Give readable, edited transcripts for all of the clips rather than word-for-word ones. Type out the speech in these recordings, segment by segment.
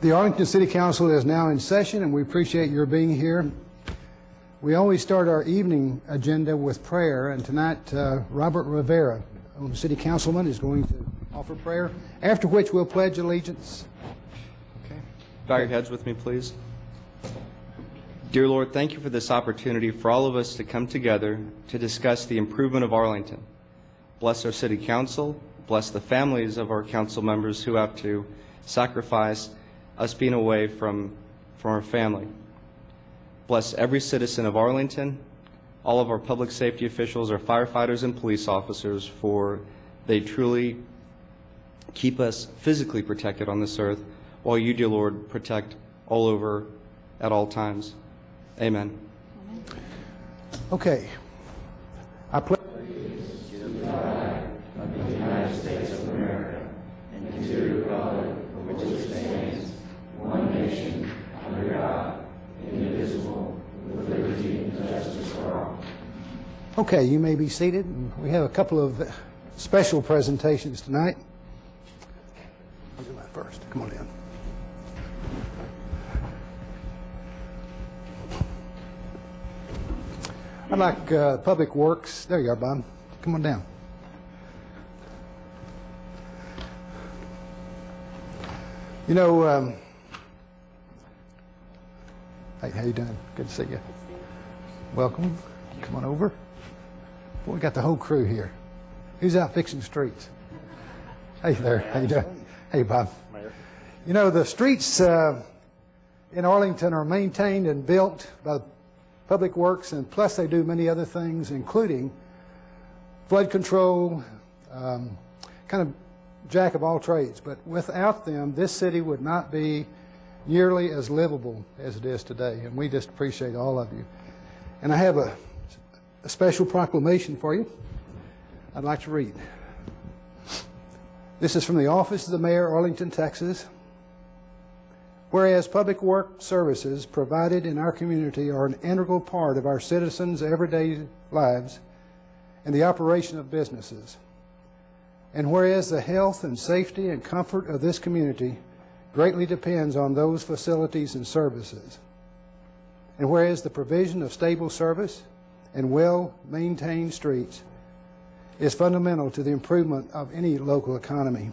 The Arlington City Council is now in session, and we appreciate your being here. We always start our evening agenda with prayer, and tonight Robert Rivera, the City Councilman, is going to offer prayer, after which we'll pledge allegiance. Okay. Bow your heads with me, please. Dear Lord, thank you for this opportunity for all of us to come together to discuss the improvement of Arlington. Bless our City Council, bless the families of our council members who have to sacrifice us being away from our family. Bless every citizen of Arlington, all of our public safety officials, our firefighters and police officers, for they truly keep us physically protected on this earth, while you, dear Lord, protect all over at all times. Amen. Okay. I pledge allegiance to the flag of the United States of America and to the republic for which it stands, one nation, under God, indivisible, with liberty and justice for all. Okay, you may be seated. We have a couple of special presentations tonight. I'll do that first. Come on in. I'd like Public Works. There you are, Bob. Come on down. You know, hey, how you doing? Good to see you. Welcome. Come on over. Boy, we got the whole crew here. Who's out fixing streets? Hey there. How you doing? Hey, Bob. Mayor. You know, the streets in Arlington are maintained and built by Public Works, and plus they do many other things, including flood control, kind of jack of all trades. But without them, this city would not be nearly as livable as it is today, and we just appreciate all of you. And I have a special proclamation for you I'd like to read. This is from the Office of the Mayor, Arlington, Texas. Whereas public work services provided in our community are an integral part of our citizens' everyday lives and the operation of businesses. And whereas the health and safety and comfort of this community greatly depends on those facilities and services. And whereas the provision of stable service and well-maintained streets is fundamental to the improvement of any local economy.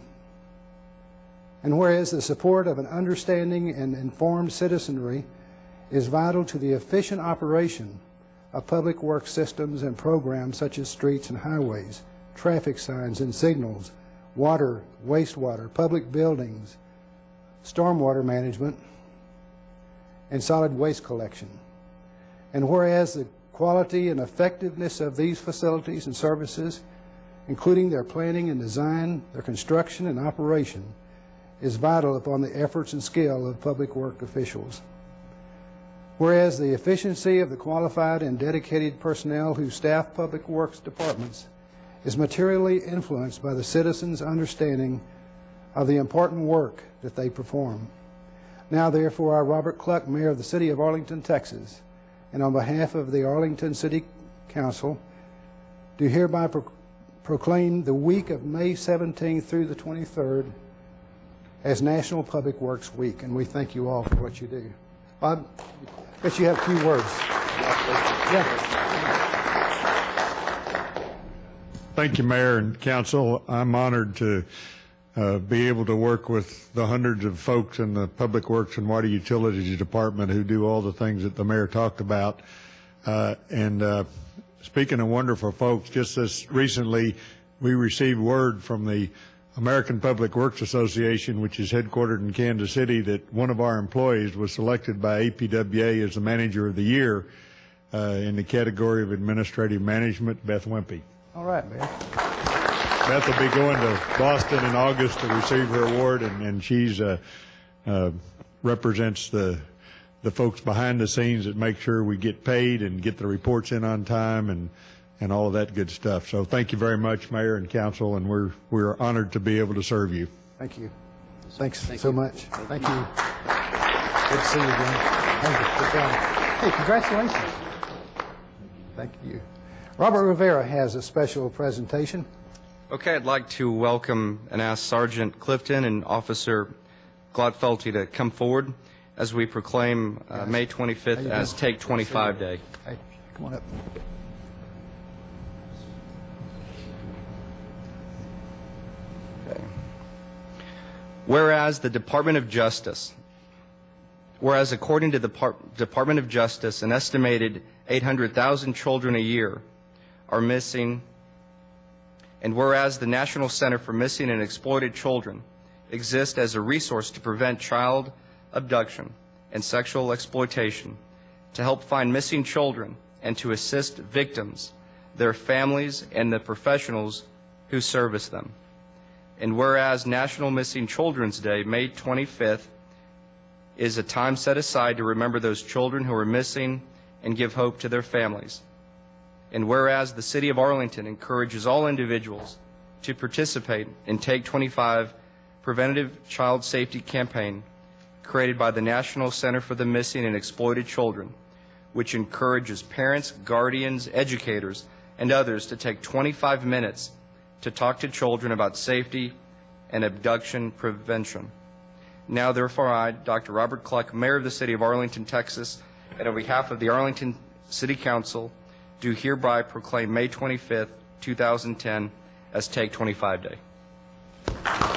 And whereas the support of an understanding and informed citizenry is vital to the efficient operation of public works systems and programs such as streets and highways, traffic signs and signals, water, wastewater, public buildings, stormwater management, and solid waste collection. And whereas the quality and effectiveness of these facilities and services, including their planning and design, their construction and operation, is vital upon the efforts and skill of public work officials. Whereas the efficiency of the qualified and dedicated personnel who staff public works departments is materially influenced by the citizens' understanding of the important work that they perform. Now, therefore, I, Robert Cluck, Mayor of the City of Arlington, Texas, and on behalf of the Arlington City Council, do hereby proclaim the week of May 17th through the 23rd as National Public Works Week, and we thank you all for what you do. Bob, I guess you have a few words. Yeah. Thank you, Mayor and Council. I'm honored to be able to work with the hundreds of folks in the Public Works and Water Utilities Department who do all the things that the Mayor talked about. Speaking of wonderful folks, just this recently we received word from the American Public Works Association, which is headquartered in Kansas City, that one of our employees was selected by APWA as the Manager of the Year in the category of Administrative Management, Beth Wimpy. All right, man. Beth will be going to Boston in August to receive her award, and she's represents the folks behind the scenes that make sure we get paid and get the reports in on time and all of that good stuff. So thank you very much, Mayor and Council, and we're honored to be able to serve you. Thank you. Thanks so much. Thank you. Good to see you again. Thank you. Good job. Hey, congratulations. Thank you. Robert Rivera has a special presentation. Okay, I'd like to welcome and ask Sergeant Clifton and Officer Gladfelty to come forward as we proclaim May 25th as Take 25 Day. Hey, come on up. Okay. Whereas the Department of Justice, whereas according to the Department of Justice, an estimated 800,000 children a year are missing, and whereas the National Center for Missing and Exploited Children exists as a resource to prevent child abduction and sexual exploitation, to help find missing children, and to assist victims, their families, and the professionals who service them. And whereas National Missing Children's Day, May 25th, is a time set aside to remember those children who are missing and give hope to their families. And whereas the City of Arlington encourages all individuals to participate in Take 25 Preventative Child Safety Campaign created by the National Center for the Missing and Exploited Children, which encourages parents, guardians, educators, and others to take 25 minutes to talk to children about safety and abduction prevention. Now, therefore, I, Dr. Robert Cluck, Mayor of the City of Arlington, Texas, and on behalf of the Arlington City Council, do hereby proclaim May 25th, 2010 as Take 25 Day.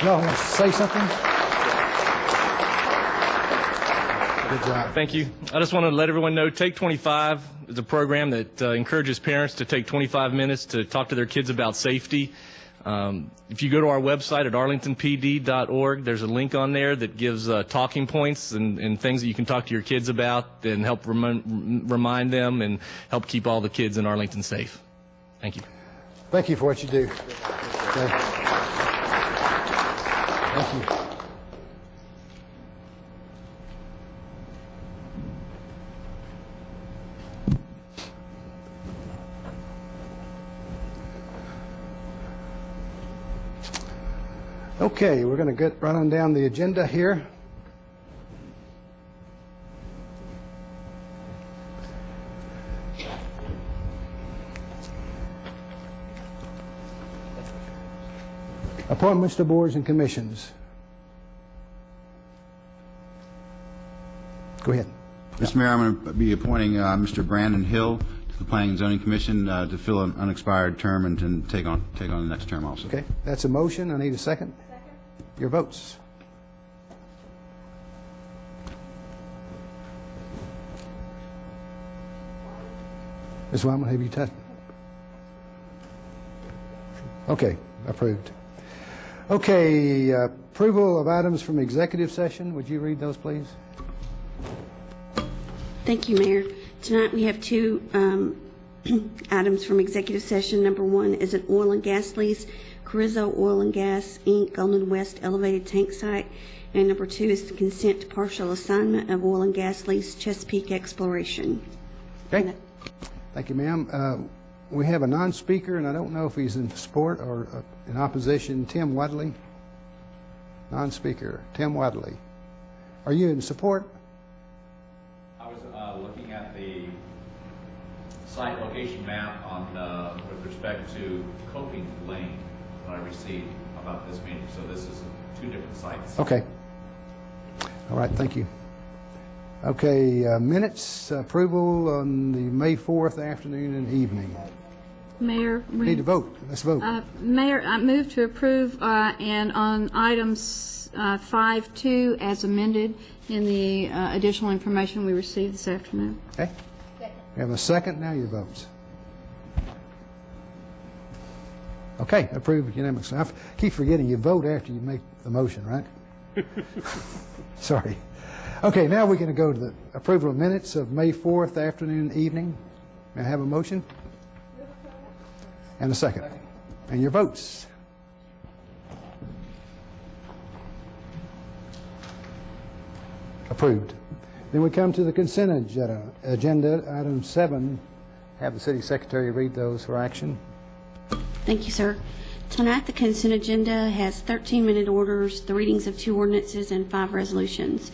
Y'all want to say something? Good job. Thank you. I just want to let everyone know Take 25 is a program that encourages parents to take 25 minutes to talk to their kids about safety. If you go to our website at arlingtonpd.org, there's a link on there that gives talking points and things that you can talk to your kids about and help remind them and help keep all the kids in Arlington safe. Thank you. Thank you for what you do. Okay. Thank you. Okay, we're going to get right on down the agenda here. Appointments to boards and commissions. Go ahead. Mr. Mayor, I'm going to be appointing Mr. Brandon Hill to the Planning and Zoning Commission to fill an unexpired term and to take on the next term also. Okay, that's a motion. I need a second. Your votes. Ms. Wyman, have you touched? Okay, approved. Okay, approval of items from executive session. Would you read those, please? Thank you, Mayor. Tonight we have two items from executive session. Number one is an oil and gas lease, Carrizo Oil and Gas, Inc., Golden West Elevated Tank Site. And number two is the consent to partial assignment of oil and gas lease, Chesapeake Exploration. Okay. Thank you, ma'am. We have a non-speaker, and I don't know if he's in support or in opposition. Tim Wadley. Non-speaker. Tim Wadley. Are you in support? I was looking at the site location map on with respect to Coping Lane that I received about this meeting. So this is two different sites. Okay. All right, thank you. Okay, minutes approval on the May 4th afternoon and evening. Mayor, We need to vote. Let's vote. Mayor, I move to approve and on items 5.2 as amended in the additional information we received this afternoon. Okay. We have a second. Now your votes. Okay, approved unanimously. I keep forgetting you vote after you make the motion, right? Sorry. Okay, now we're going to go to the approval of minutes of May 4th afternoon, evening. May I have a motion? And a second. And your votes. Approved. Then we come to the consent agenda, item 7. Have the city secretary read those for action. Thank you, sir. Tonight, the consent agenda has 13-minute orders, the readings of 2 ordinances, and 5 resolutions.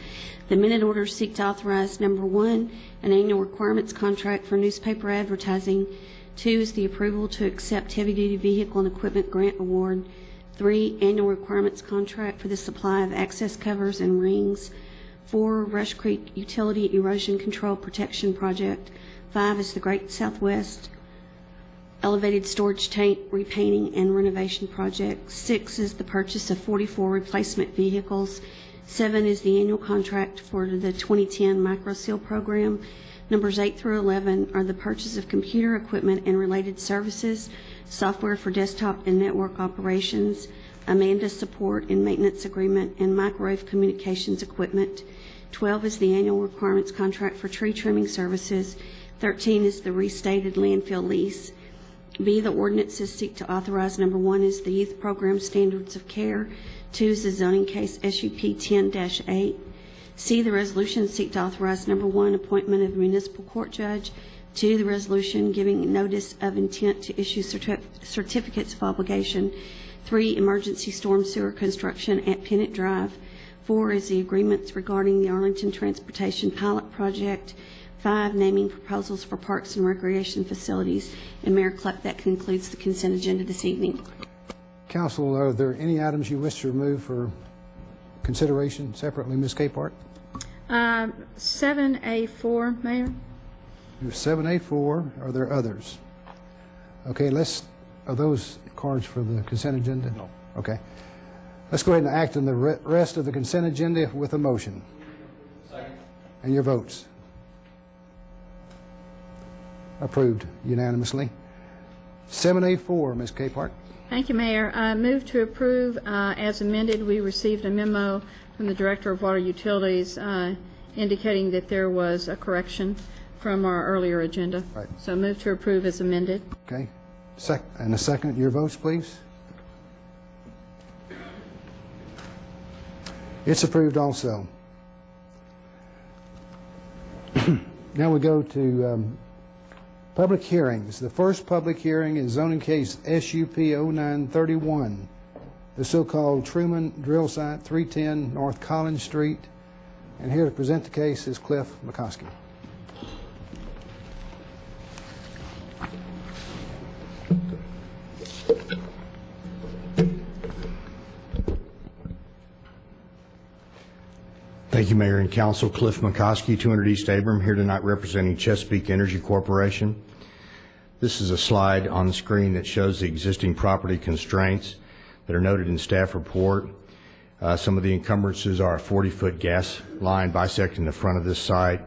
The minute orders seek to authorize, number 1, an annual requirements contract for newspaper advertising. 2 is the approval to accept heavy-duty vehicle and equipment grant award. 3, annual requirements contract for the supply of access covers and rings. 4, Rush Creek Utility Erosion Control Protection Project. 5 is the Great Southwest Elevated Storage Tank Repainting and Renovation Project. 6 is the purchase of 44 replacement vehicles. 7 is the annual contract for the 2010 Micro Seal Program. Numbers 8 through 11 are the purchase of computer equipment and related services, software for desktop and network operations, Amanda support and maintenance agreement, and microwave communications equipment. 12 is the annual requirements contract for tree trimming services. 13 is the restated landfill lease. B, the ordinances seek to authorize: number 1 is the youth program standards of care. 2 is the zoning case SUP 10-8. C, the resolution seek to authorize: number 1, appointment of municipal court judge. 2, the resolution giving notice of intent to issue certificates of obligation. 3, emergency storm sewer construction at Pennant Drive. 4 is the agreements regarding the Arlington Transportation Pilot Project. 5, naming proposals for parks and recreation facilities. And Mayor Cluck, that concludes the consent agenda this evening. Council, are there any items you wish to remove for consideration separately, Ms. Capehart? 7A4, Mayor. 7A4, are there others? Okay, are those cards for the consent agenda? No. Okay. Let's go ahead and act on the rest of the consent agenda with a motion. Second. And your votes? Approved unanimously. 7A4, Ms. Capehart. Thank you, Mayor. I move to approve as amended. We received a memo from the Director of Water Utilities indicating that there was a correction from our earlier agenda. Right. So move to approve as amended. Okay. And a second, your votes, please. It's approved also. Now we go to public hearings. The first public hearing is zoning case SUP 0931, the so-called Truman Drill Site, 310 North Collins Street. And here to present the case is Cliff McCoskey. Thank you, Mayor and Council. Cliff McCoskey, 200 East Abram, here tonight representing Chesapeake Energy Corporation. This is a slide on the screen that shows the existing property constraints that are noted in staff report. Some of the encumbrances are a 40-foot gas line bisecting the front of this site,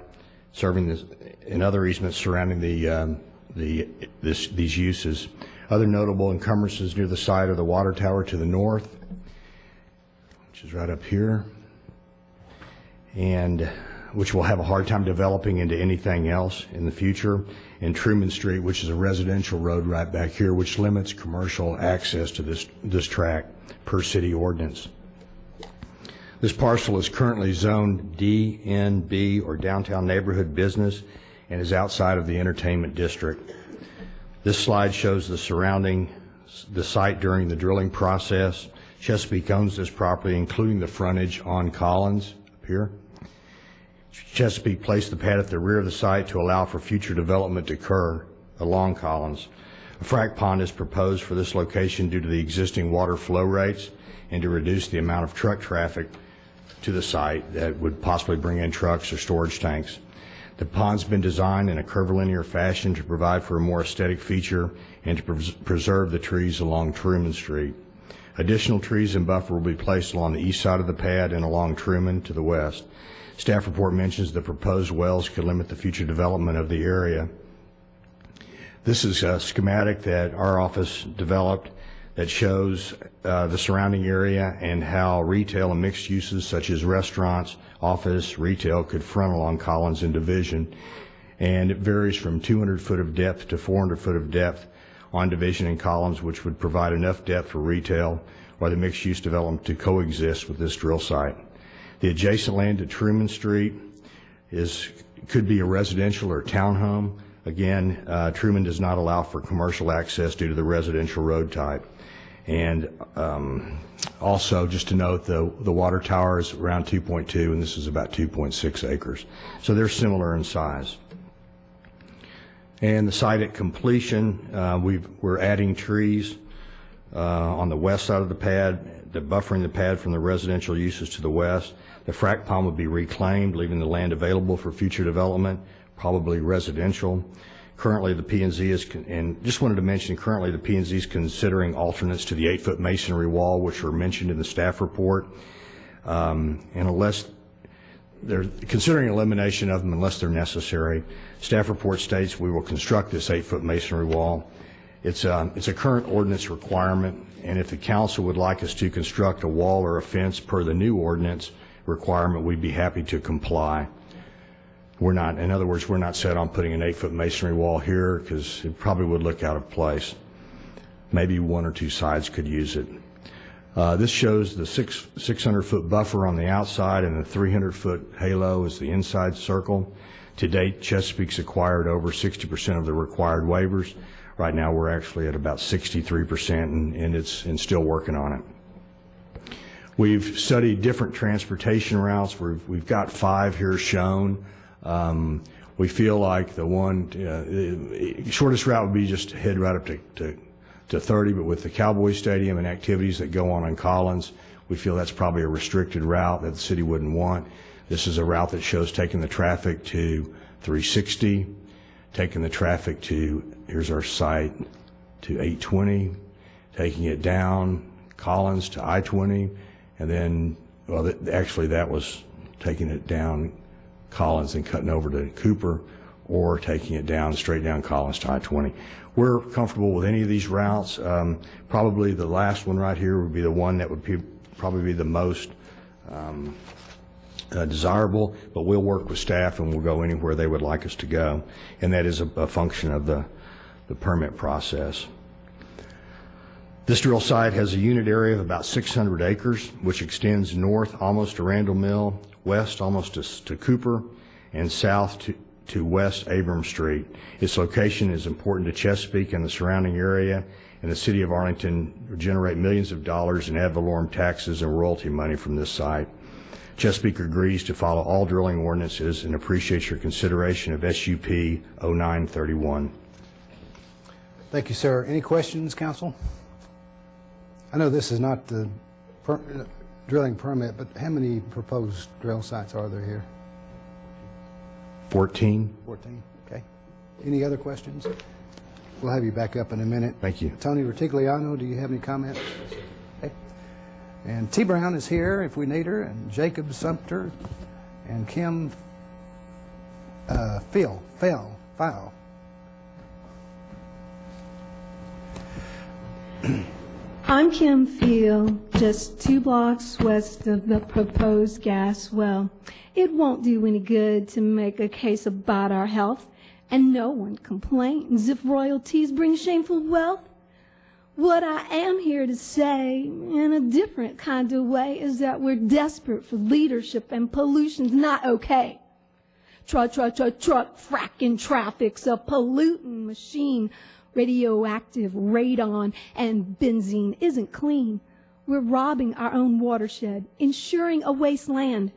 serving this, and other easements surrounding these uses. Other notable encumbrances near the site are the water tower to the north, which is right up here, and which will have a hard time developing into anything else in the future, and Truman Street, which is a residential road right back here, which limits commercial access to this tract per city ordinance. This parcel is currently zoned DNB, or Downtown Neighborhood Business, and is outside of the entertainment district. This slide shows the site during the drilling process. Chesapeake owns this property, including the frontage on Collins up here. Chesapeake placed the pad at the rear of the site to allow for future development to occur along Collins. A frac pond is proposed for this location due to the existing water flow rates and to reduce the amount of truck traffic to the site that would possibly bring in trucks or storage tanks. The pond's been designed in a curvilinear fashion to provide for a more aesthetic feature and to preserve the trees along Truman Street. Additional trees and buffer will be placed along the east side of the pad and along Truman to the west. Staff report mentions the proposed wells could limit the future development of the area. This is a schematic that our office developed that shows the surrounding area and how retail and mixed uses such as restaurants, office, retail could front along Collins and Division. And it varies from 200 foot of depth to 400 foot of depth on Division and Collins, which would provide enough depth for retail or the mixed use development to coexist with this drill site. The adjacent land to Truman Street could be a residential or townhome. Again, Truman does not allow for commercial access due to the residential road type. And also, just to note, the water tower is around 2.2, and this is about 2.6 acres. So they're similar in size. And the site at completion, we're adding trees on the west side of the pad, buffering the pad from the residential uses to the west. The frac pond would be reclaimed, leaving the land available for future development, probably residential. Currently, the P&Z is, and just wanted to mention, currently the P&Z is considering alternates to the 8-foot masonry wall, which are mentioned in the staff report. And unless they're considering elimination of them unless they're necessary. Staff report states we will construct this 8-foot masonry wall. It's a current ordinance requirement, and if the council would like us to construct a wall or a fence per the new ordinance requirement, we'd be happy to comply. We're not, in other words, we're not set on putting an 8-foot masonry wall here because it probably would look out of place. Maybe one or two sides could use it. This shows the 600-foot buffer on the outside and the 300-foot halo is the inside circle. To date, Chesapeake's acquired over 60% of the required waivers. Right now, we're actually at about 63%, and still working on it. We've studied different transportation routes. We've got 5 here shown. We feel like the shortest route would be just head right up to 30, but with the Cowboy Stadium and activities that go on Collins, we feel that's probably a restricted route that the city wouldn't want. This is a route that shows taking the traffic to 360, taking the traffic to, here's our site, to 820, taking it down Collins to I-20, and then, well, actually that was taking it down Collins and cutting over to Cooper, or taking it down straight down Collins to I-20. We're comfortable with any of these routes. Probably the last one right here would be the one that would probably be the most desirable, but we'll work with staff and we'll go anywhere they would like us to go, and that is a function of the permit process. This drill site has a unit area of about 600 acres, which extends north almost to Randall Mill, west almost to Cooper, and south to West Abram Street. Its location is important to Chesapeake and the surrounding area, and the city of Arlington will generate millions of dollars in ad valorem taxes and royalty money from this site. Chesapeake agrees to follow all drilling ordinances and appreciates your consideration of SUP 0931. Thank you, sir. Any questions, council? I know this is not the drilling permit, but how many proposed drill sites are there here? 14. 14, okay. Any other questions? We'll have you back up in a minute. Thank you. Tony Retigliano, do you have any comments? Okay. And T. Brown is here if we need her, and Jacob Sumter, and Kim Feil. I'm Kim Feil, just 2 blocks west of the proposed gas well. It won't do any good to make a case about our health, and no one complains if royalties bring shameful wealth. What I am here to say, in a different kind of way, is that we're desperate for leadership, and pollution's not okay. Truck, fracking traffic's a polluting machine. Radioactive, radon, and benzene isn't clean. We're robbing our own watershed, ensuring a wasteland.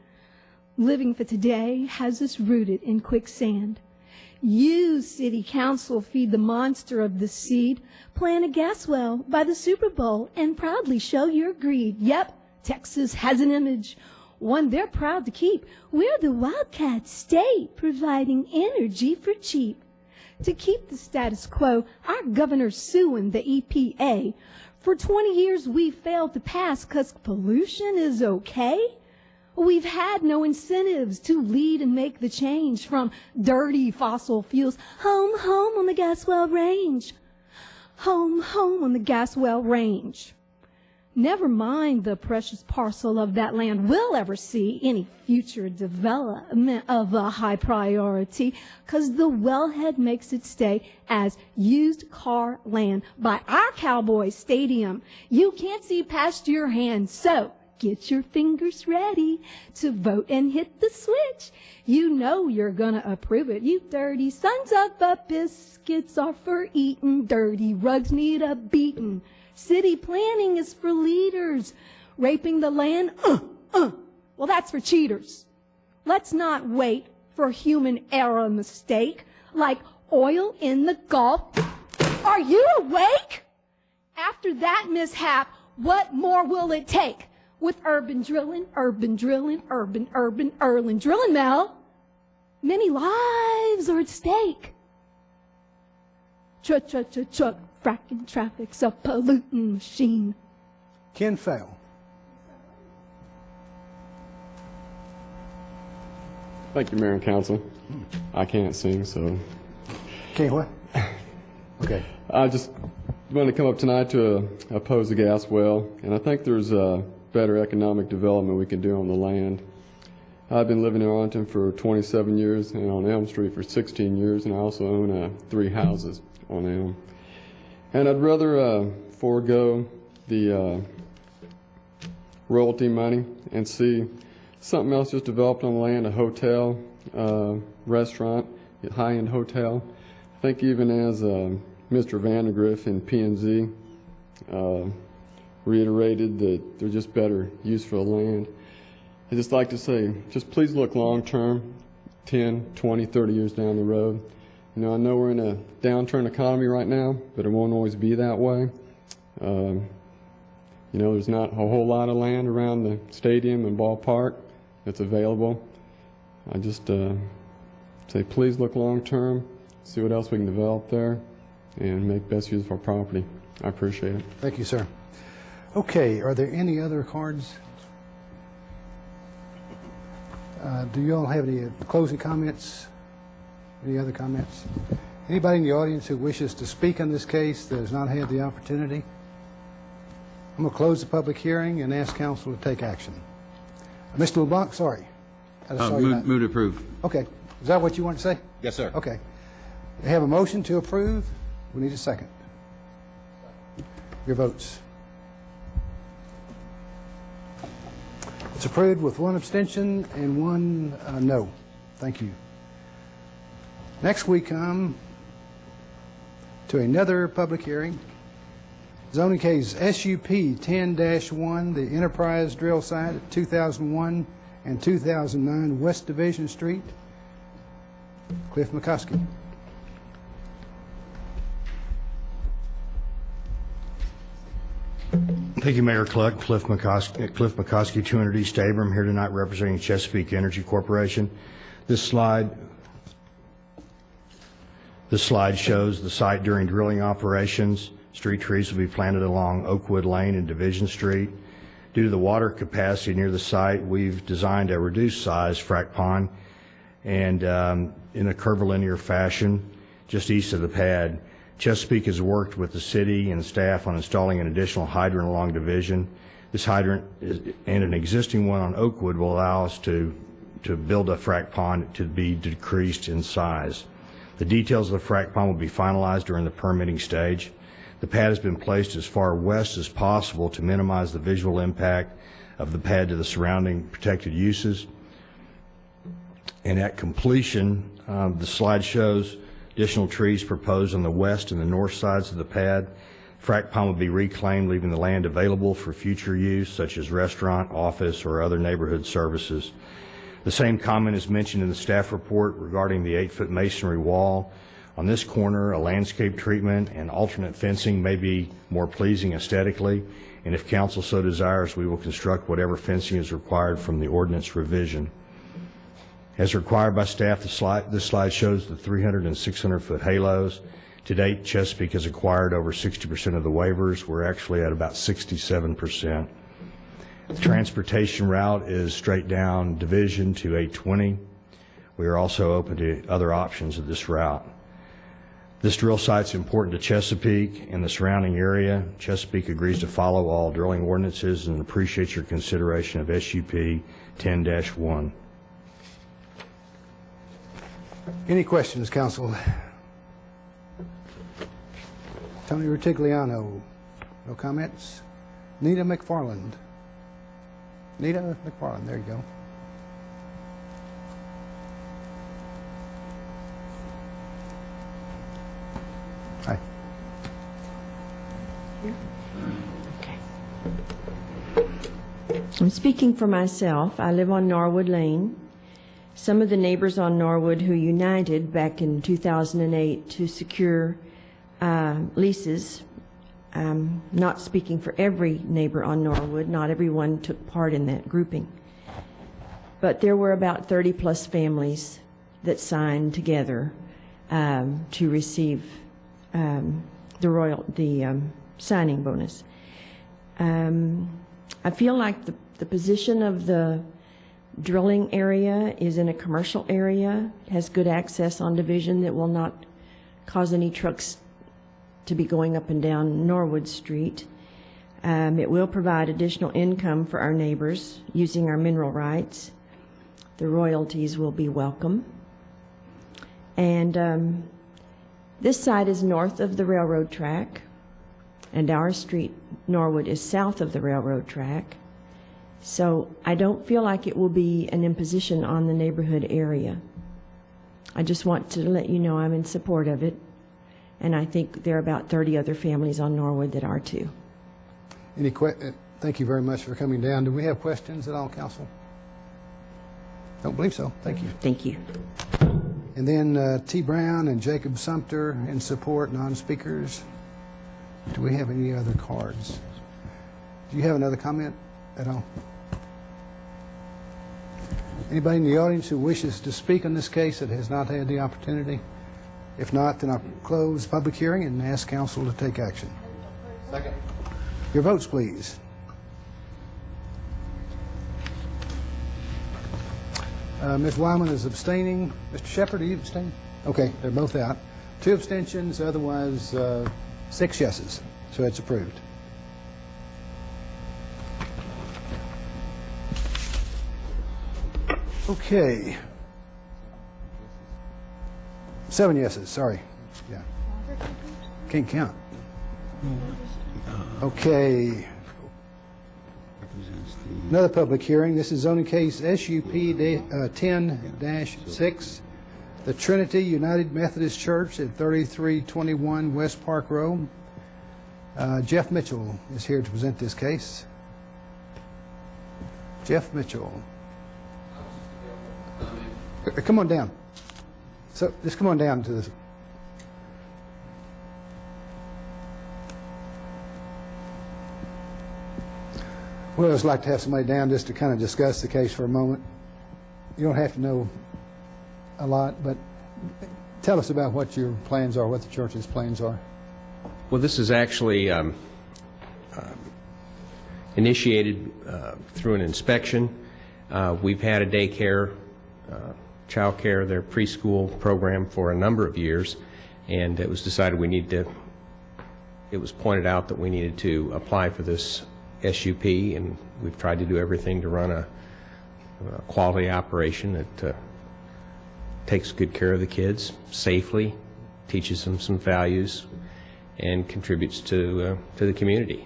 Living for today has us rooted in quicksand. You, City Council, feed the monster of the seed. Plant a gas well by the Super Bowl and proudly show your greed. Yep, Texas has an image, one they're proud to keep. We're the Wildcat State, providing energy for cheap. To keep the status quo, our governor's suing the EPA. For 20 years, we've failed to pass 'cause pollution is okay. We've had no incentives to lead and make the change from dirty fossil fuels. Home, home on the gas well range. Home, home on the gas well range. Never mind the precious parcel of that land we'll ever see any future development of a high priority, 'cause the wellhead makes it stay as used car land by our Cowboy Stadium. You can't see past your hand, so get your fingers ready to vote and hit the switch. You know you're gonna approve it. You dirty sons of a biscuits are for eating. Dirty rugs need a beating. City planning is for leaders. Raping the land, well, that's for cheaters. Let's not wait for human error mistake like oil in the Gulf. Are you awake? After that mishap, what more will it take? With urban drilling, urban drilling, Mel. Many lives are at stake. Truck, fracking traffic's a polluting machine. Ken Feil. Thank you, Mayor and Council. I can't sing, so. Can't what? Okay. I just wanted to come up tonight to oppose the gas well, and I think there's better economic development we can do on the land. I've been living in Arlington for 27 years and on Elm Street for 16 years, and I also own 3 houses on Elm. And I'd rather forego the royalty money and see something else just developed on the land, a hotel, restaurant, a high-end hotel. I think even as Mr. Vandergriff in P&Z reiterated that there's just better use for the land. I'd just like to say, just please look long-term, 10, 20, 30 years down the road. You know, I know we're in a downturn economy right now, but it won't always be that way. You know, there's not a whole lot of land around the stadium and ballpark that's available. I just say please look long-term, see what else we can develop there, and make best use of our property. I appreciate it. Thank you, sir. Okay, are there any other cards? Do you all have any closing comments? Any other comments? Anybody in the audience who wishes to speak on this case that has not had the opportunity? I'm going to close the public hearing and ask council to take action. Mr. LeBlanc, sorry. I just saw you not- Move to approve. Okay. Is that what you want to say? Yes, sir. Okay. We have a motion to approve. We need a second. Your votes. It's approved with 1 abstention and 1 no. Thank you. Next we come to another public hearing. Zoning case SUP 10-1, the Enterprise Drill Site at 2001 and 2009 West Division Street. Cliff McCoskey. Thank you, Mayor Cluck. Cliff McCoskey, 200 East Abram, here tonight representing Chesapeake Energy Corporation. This slide shows the site during drilling operations. Street trees will be planted along Oakwood Lane and Division Street. Due to the water capacity near the site, we've designed a reduced size frac pond and in a curvilinear fashion just east of the pad. Chesapeake has worked with the city and staff on installing an additional hydrant along Division. This hydrant and an existing one on Oakwood will allow us to build a frac pond to be decreased in size. The details of the frac pond will be finalized during the permitting stage. The pad has been placed as far west as possible to minimize the visual impact of the pad to the surrounding protected uses. And at completion, the slide shows additional trees proposed on the west and the north sides of the pad. Frac pond will be reclaimed, leaving the land available for future use, such as restaurant, office, or other neighborhood services. The same comment is mentioned in the staff report regarding the 8-foot masonry wall. On this corner, a landscape treatment and alternate fencing may be more pleasing aesthetically, and if council so desires, we will construct whatever fencing is required from the ordinance revision. As required by staff, this slide shows the 300 and 600-foot halos. To date, Chesapeake has acquired over 60% of the waivers. We're actually at about 67%. The transportation route is straight down Division to 820. We are also open to other options of this route. This drill site is important to Chesapeake and the surrounding area. Chesapeake agrees to follow all drilling ordinances and appreciates your consideration of SUP 10-1. Any questions, council? Tony Rutigliano, no comments. Nita McFarland. Nita McFarland, there you go. Hi. I'm speaking for myself. I live on Norwood Lane. Some of the neighbors on Norwood who united back in 2008 to secure leases not speaking for every neighbor on Norwood, not everyone took part in that grouping. But there were about 30-plus families that signed together to receive the signing bonus. I feel like the position of the drilling area is in a commercial area. It has good access on Division that will not cause any trucks to be going up and down Norwood Street. It will provide additional income for our neighbors using our mineral rights. The royalties will be welcome. And this side is north of the railroad track, and our street, Norwood, is south of the railroad track. So I don't feel like it will be an imposition on the neighborhood area. I just want to let you know I'm in support of it, and I think there are about 30 other families on Norwood that are too. Thank you very much for coming down. Do we have questions at all, Council? Don't believe so. Thank you. Thank you. And then T. Brown and Jacob Sumter in support, non-speakers. Do we have any other cards? Do you have another comment at all? Anybody in the audience who wishes to speak on this case that has not had the opportunity? If not, then I'll close the public hearing and ask council to take action. Second. Your votes, please. Ms. Wyman is abstaining. Mr. Shepherd, are you abstaining? Okay, they're both out. 2 abstentions, otherwise 6 yeses. So it's approved. Okay. 7 yeses, sorry. Yeah. Can't count. Okay. Another public hearing. This is zoning case SUP 10-6, the Trinity United Methodist Church at 3321 West Park Road. Jeff Mitchell is here to present this case. Jeff Mitchell. Come on down. So just come on down to this. Well, I'd just like to have somebody down just to kind of discuss the case for a moment. You don't have to know a lot, but tell us about what your plans are, what the church's plans are. Well, this is actually initiated through an inspection. We've had a daycare, child care, their preschool program for a number of years, and it was decided it was pointed out that we needed to apply for this SUP, and we've tried to do everything to run a quality operation that takes good care of the kids safely, teaches them some values, and contributes to the community.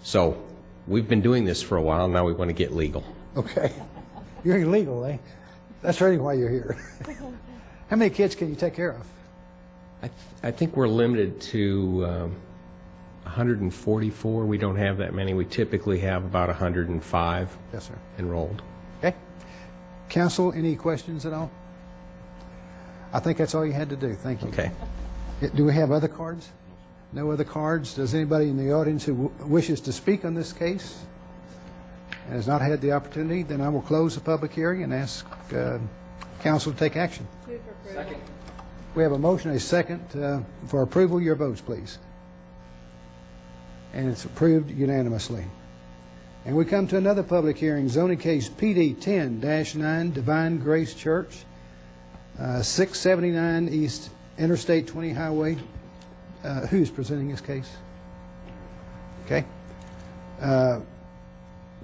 So we've been doing this for a while. Now we want to get legal. Okay. You're illegal, eh? That's really why you're here. How many kids can you take care of? I think we're limited to 144. We don't have that many. We typically have about 105 yes, sir. Enrolled. Okay. Council, any questions at all? I think that's all you had to do. Thank you. Okay. Do we have other cards? No other cards? Does anybody in the audience who wishes to speak on this case and has not had the opportunity, then I will close the public hearing and ask council to take action. Second. We have a motion, a second for approval. Your votes, please. And it's approved unanimously. And we come to another public hearing, zoning case PD 10-9, Divine Grace Church, 679 East Interstate 20 Highway. Who's presenting this case? Okay.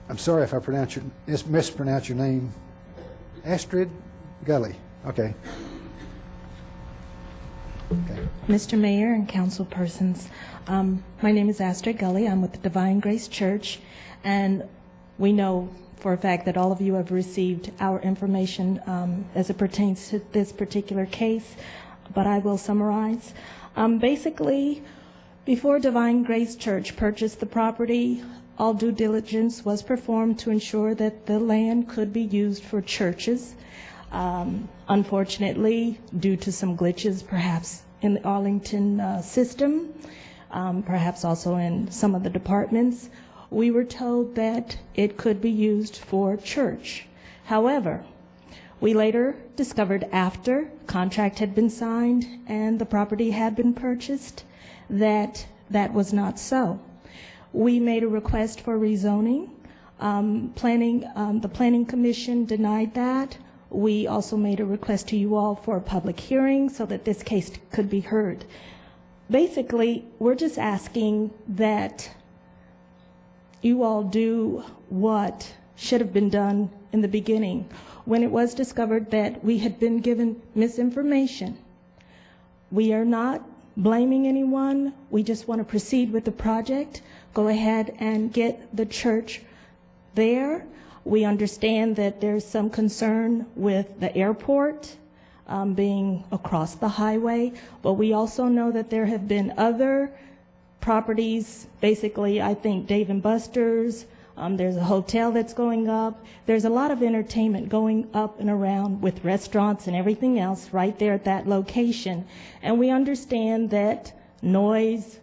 I'm sorry if I mispronounce your name. Astrid Gully. Okay. Okay. Mr. Mayor and council persons, my name is Astrid Gully. I'm with the Divine Grace Church, and we know for a fact that all of you have received our information as it pertains to this particular case, but I will summarize. Basically, before Divine Grace Church purchased the property, all due diligence was performed to ensure that the land could be used for churches. Unfortunately, due to some glitches perhaps in the Arlington system, perhaps also in some of the departments. We were told that it could be used for church. However, we later discovered after contract had been signed and the property had been purchased that that was not so. We made a request for rezoning. The Planning Commission denied that. We also made a request to you all for a public hearing so that this case could be heard. Basically, we're just asking that you all do what should have been done in the beginning. When it was discovered that we had been given misinformation, we are not blaming anyone. We just want to proceed with the project, go ahead and get the church there. We understand that there's some concern with the airport being across the highway, but we also know that there have been other properties, basically I think Dave & Buster's, there's a hotel that's going up. There's a lot of entertainment going up and around with restaurants and everything else right there at that location. And we understand that noise,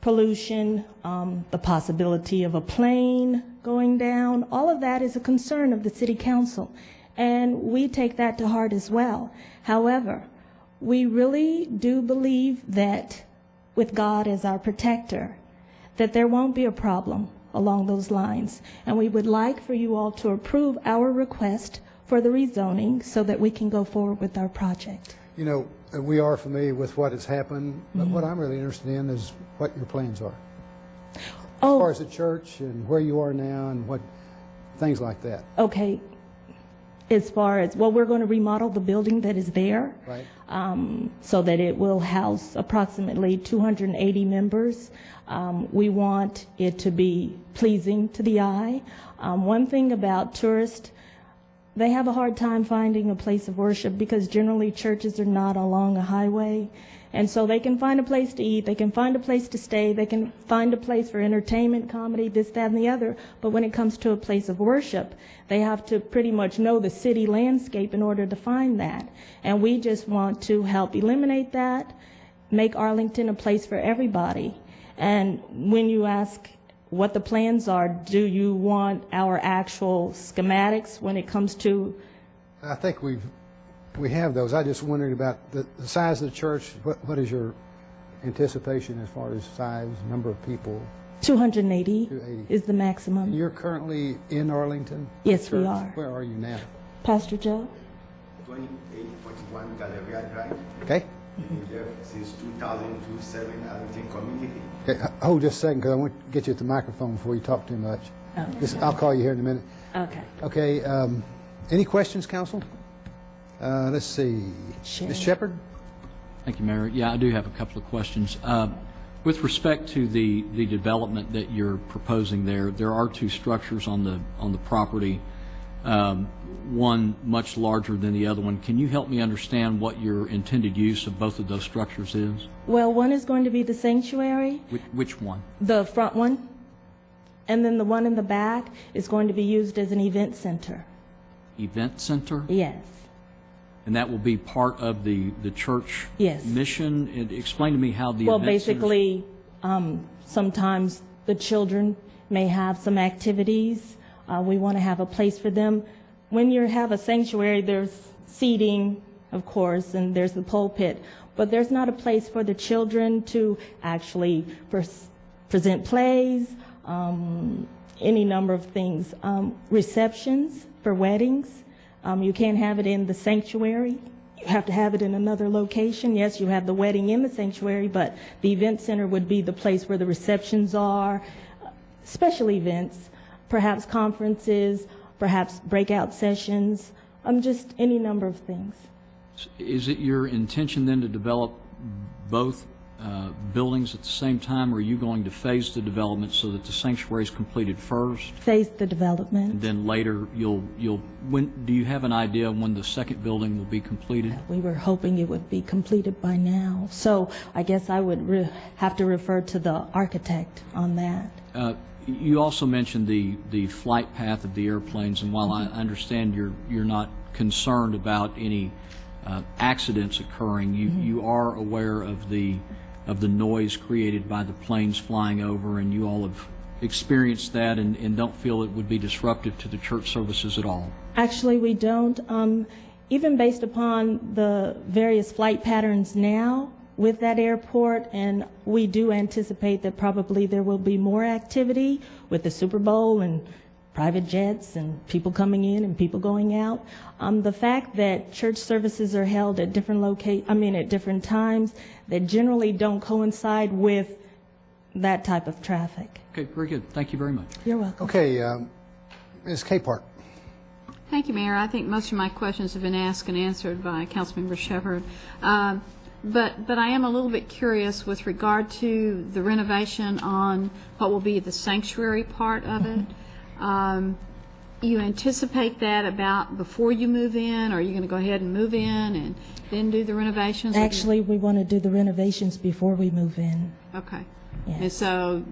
pollution, the possibility of a plane going down, all of that is a concern of the City Council. And we take that to heart as well. However, we really do believe that with God as our protector, that there won't be a problem along those lines. And we would like for you all to approve our request for the rezoning so that we can go forward with our project. You know, we are familiar with what has happened, but what I'm really interested in is what your plans are. As far as the church and where you are now and what things like that. Okay. As far as, well, we're going to remodel the building that is there, right, so that it will house approximately 280 members. We want it to be pleasing to the eye. One thing about tourists, they have a hard time finding a place of worship because generally churches are not along a highway. And so they can find a place to eat, they can find a place to stay, they can find a place for entertainment, comedy, this, that, and the other. But when it comes to a place of worship, they have to pretty much know the city landscape in order to find that. And we just want to help eliminate that, make Arlington a place for everybody. And when you ask what the plans are, do you want our actual schematics when it comes to? I think we have those. I just wondered about the size of the church. What is your anticipation as far as size, number of people? 280 is the maximum. You're currently in Arlington? Yes, we are. Where are you now? Pastor Joe? 2841 Galleria Drive. Okay. Been there since 2002, 7 Arlington Community. Okay, hold just a second because I want to get you at the microphone before you talk too much. Okay. I'll call you here in a minute. Okay. Okay. Any questions, Council? Let's see. Ms. Shepherd? Thank you, Mayor. Yeah, I do have a couple of questions. With respect to the development that you're proposing there are two structures on the property, one much larger than the other one. Can you help me understand what your intended use of both of those structures is? Well, one is going to be the sanctuary. Which one? The front one. And then the one in the back is going to be used as an event center. Event center? Yes. And that will be part of the church mission? And explain to me how the event basically, sometimes the children may have some activities. We want to have a place for them. When you have a sanctuary, there's seating, of course, and there's the pulpit. But there's not a place for the children to actually present plays, any number of things. Receptions for weddings. You can't have it in the sanctuary. You have to have it in another location. Yes, you have the wedding in the sanctuary, but the event center would be the place where the receptions are, special events, perhaps conferences, perhaps breakout sessions, just any number of things. Is it your intention then to develop both buildings at the same time, or are you going to phase the development so that the sanctuary is completed first? Phase the development. And then later when do you have an idea when the second building will be completed? We were hoping it would be completed by now. So I guess I would have to refer to the architect on that. You also mentioned the flight path of the airplanes, and while I understand you're not concerned about any accidents occurring, you are aware of the the noise created by the planes flying over, and you all have experienced that and don't feel it would be disruptive to the church services at all? Actually, we don't. Even based upon the various flight patterns now with that airport, and we do anticipate that probably there will be more activity with the Super Bowl and private jets and people coming in and people going out. The fact that church services are held at different at different times that generally don't coincide with that type of traffic. Okay, very good. Thank you very much. You're welcome. Okay, Ms. Capehart. Thank you, Mayor. I think most of my questions have been asked and answered by Councilmember Shepherd. But I am a little bit curious with regard to the renovation on what will be the sanctuary part of it. You anticipate that about before you move in, or are you going to go ahead and move in and then do the renovations? Actually, we want to do the renovations before we move in. Okay. Yes. And so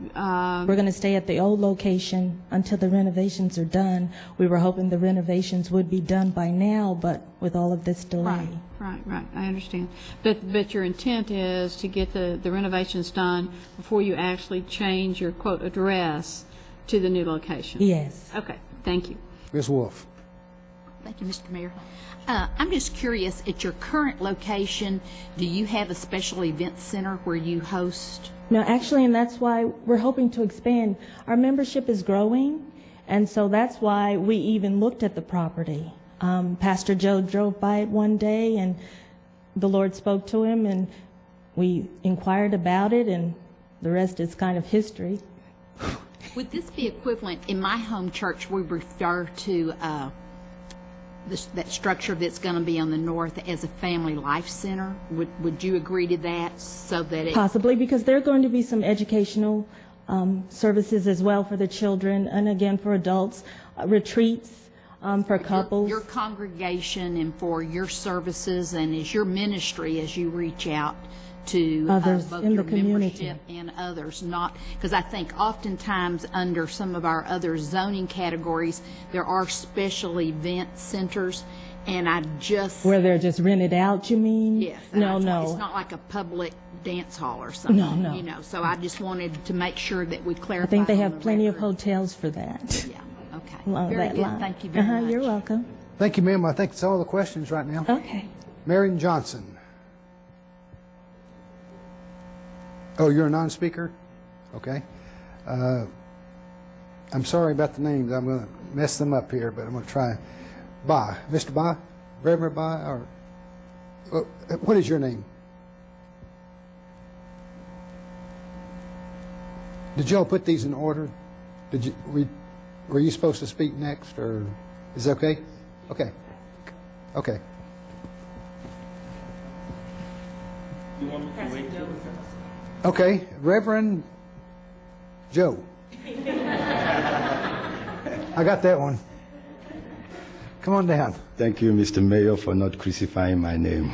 we're going to stay at the old location until the renovations are done. We were hoping the renovations would be done by now, but with all of this delay. Right. I understand. But your intent is to get the renovations done before you actually change your, quote, address to the new location? Yes. Okay. Thank you. Ms. Wolf. Thank you, Mr. Mayor. I'm just curious, at your current location, do you have a special event center where you host? No, actually, and that's why we're hoping to expand. Our membership is growing, and so that's why we even looked at the property. Pastor Joe drove by it one day, and the Lord spoke to him, and we inquired about it, and the rest is kind of history. Would this be equivalent? In my home church, we refer to that structure that's going to be on the north as a family life center. Would you agree to that, so that it... Possibly, because there are going to be some educational services as well for the children, and again for adults, retreats for couples. Your congregation and for your services, and as your ministry as you reach out to others both in your the community membership and others, not because I think oftentimes under some of our other zoning categories there are special event centers, and I just where they're just rented out. You mean? Yes. No. It's not like a public dance hall or something. No. You know, so I just wanted to make sure that we clarify. I think they have on the plenty of record. hotels for that. Yeah. Okay. Along Very that good. line. Thank you very much. You're welcome. Thank you, ma'am. I think that's all the questions right now. Okay. Marion Johnson. Oh, you're a non-speaker? Okay. I'm sorry about the names. I'm going to mess them up here, but I'm going to try. Ba. Mr. Ba? Reverend Ba? Or what is your name? Did y'all put these in order? Were you supposed to speak next, or is it okay? Okay. Okay. You want me to wait? Okay, Reverend Joe. I got that one. Come on down. Thank you, Mr. Mayor, for not crucifying my name.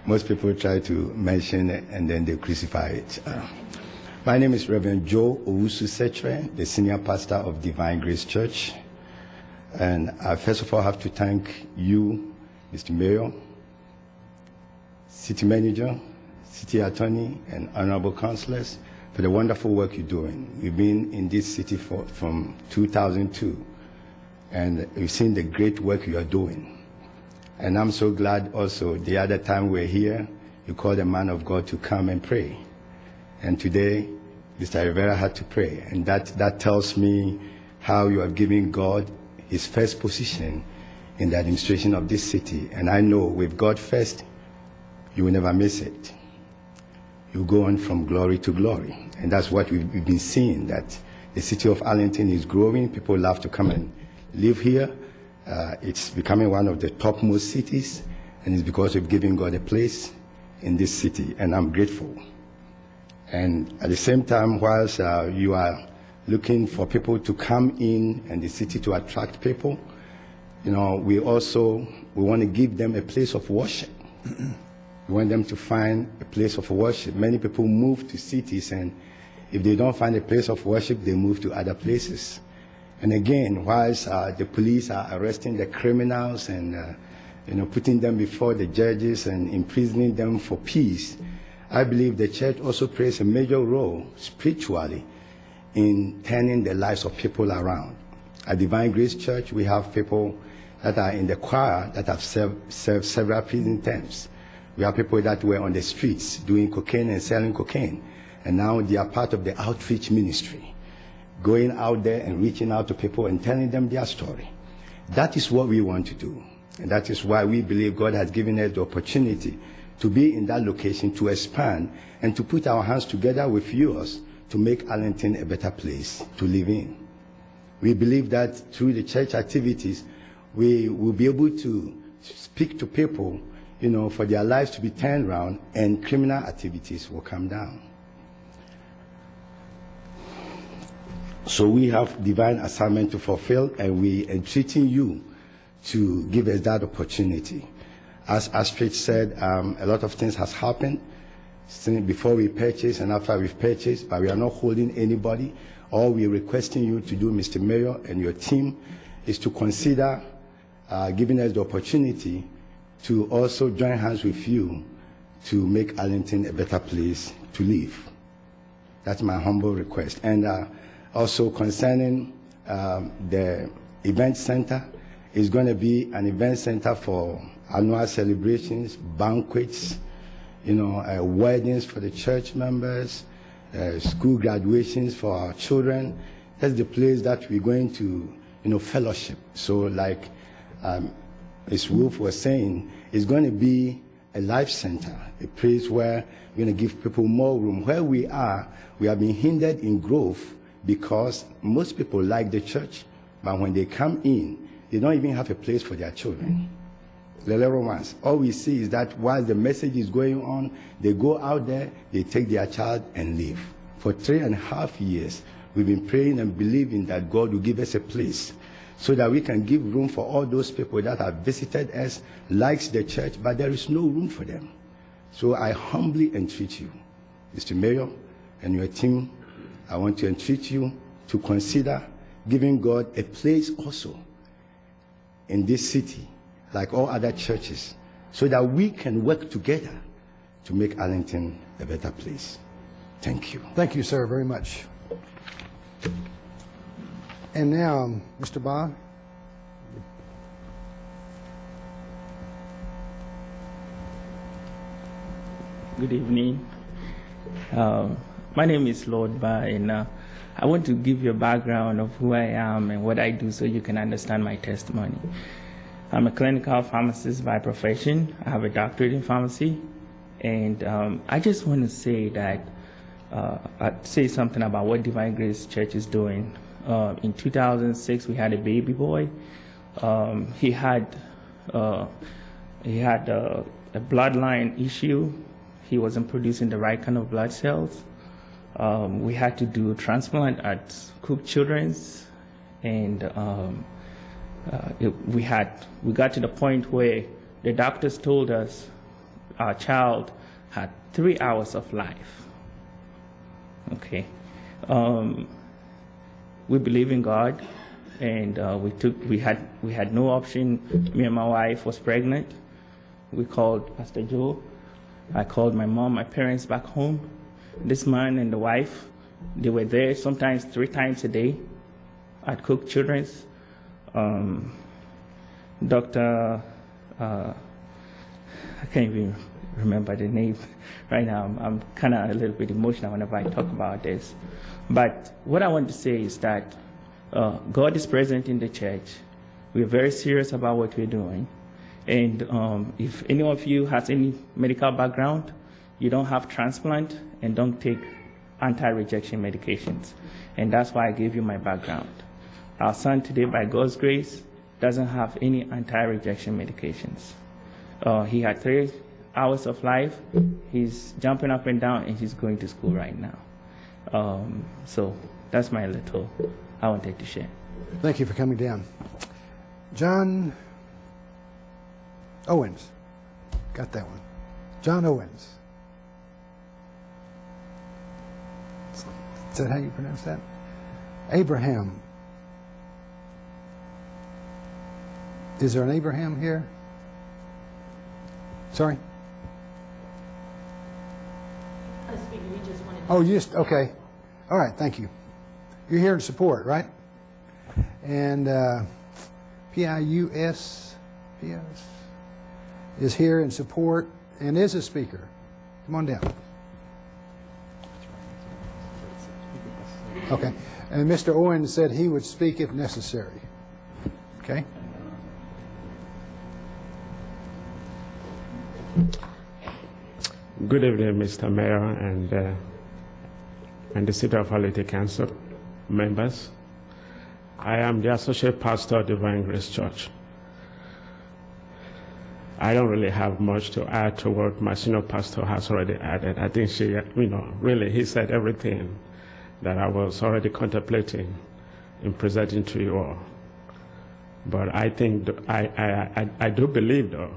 Most people try to mention it and then they crucify it. My name is Reverend Joe Owusu-Setre, the senior pastor of Divine Grace Church. And I first of all have to thank you, Mr. Mayor, City Manager, City Attorney, and Honorable Councillors for the wonderful work you're doing. We've been in this city from 2002, and we've seen the great work you are doing. And I'm so glad also the other time we're here, you called a man of God to come and pray. And today, Mr. Rivera had to pray. And that tells me how you are giving God his first position in the administration of this city. And I know with God first, you will never miss it. You go on from glory to glory. And that's what we've been seeing, that the city of Arlington is growing. People love to come and live here. It's becoming one of the topmost cities, and it's because we've given God a place in this city, and I'm grateful. And at the same time, whilst you are looking for people to come in and the city to attract people, you know, we want to give them a place of worship. We want them to find a place of worship. Many people move to cities, and if they don't find a place of worship, they move to other places. And again, whilst the police are arresting the criminals and putting them before the judges and imprisoning them for peace, I believe the church also plays a major role spiritually in turning the lives of people around. At Divine Grace Church, we have people that are in the choir that have served several prison terms. We have people that were on the streets doing cocaine and selling cocaine, and now they are part of the outreach ministry, going out there and reaching out to people and telling them their story. That is what we want to do, and that is why we believe God has given us the opportunity to be in that location, to expand, and to put our hands together with yours to make Arlington a better place to live in. We believe that through the church activities, we will be able to speak to people, for their lives to be turned around, and criminal activities will come down. So we have divine assignment to fulfill, and we entreating you to give us that opportunity. As Astrid said, a lot of things has happened since before we purchased and after we've purchased, but we are not holding anybody. All we're requesting you to do, Mr. Mayor and your team, is to consider giving us the opportunity to also join hands with you to make Arlington a better place to live. That's my humble request. And also concerning the event center, it's going to be an event center for annual celebrations, banquets, weddings for the church members, school graduations for our children. That's the place that we're going to, fellowship. So like Ms. Wolf was saying, it's going to be a life center, a place where we're going to give people more room. Where we have been hindered in growth because most people like the church, but when they come in, they don't even have a place for their children. The little ones. All we see is that while the message is going on, they go out there, they take their child and leave. For 3.5 years, we've been praying and believing that God will give us a place so that we can give room for all those people that have visited us, likes the church, but there is no room for them. So I humbly entreat you, Mr. Mayor and your team, I want to entreat you to consider giving God a place also in this city, like all other churches, so that we can work together to make Arlington a better place. Thank you. Thank you, sir, very much. And now, Mr. Bond. Good evening. My name is Lord Ba, and I want to give you a background of who I am and what I do so you can understand my testimony. I'm a clinical pharmacist by profession. I have a doctorate in pharmacy, and I just want to say that I'd say something about what Divine Grace Church is doing. In 2006, we had a baby boy. He had a bloodline issue. He wasn't producing the right kind of blood cells. We had to do a transplant at Cook Children's, and we got to the point where the doctors told us our child had 3 hours of life. Okay. We believe in God, and we had no option. Me and my wife was pregnant. We called Pastor Joe. I called my mom, my parents back home. This man and the wife, they were there sometimes 3 times a day at Cook Children's. Dr. I can't even remember the name right now. I'm kind of a little bit emotional whenever I talk about this. But what I want to say is that God is present in the church. We're very serious about what we're doing. And if any of you has any medical background, you don't have transplant and don't take anti-rejection medications. And that's why I gave you my background. Our son today, by God's grace, doesn't have any anti-rejection medications. He had 3 hours of life. He's jumping up and down, and he's going to school right now. So that's my little I wanted to share. Thank you for coming down. John Owens. Got that one. John Owens. Is that how you pronounce that? Abraham. Is there an Abraham here? Sorry? Oh, okay. All right, thank you. You're here in support, right? And PIUS is here in support and is a speaker. Come on down. Okay. And Mr. Owen said he would speak if necessary. Okay. Good evening, Mr. Mayor and the City of Arlington Council members. I am the Associate Pastor of Divine Grace Church. I don't really have much to add to what my senior pastor has already added. I think she, really he said everything that I was already contemplating in presenting to you all. But I think, I do believe though,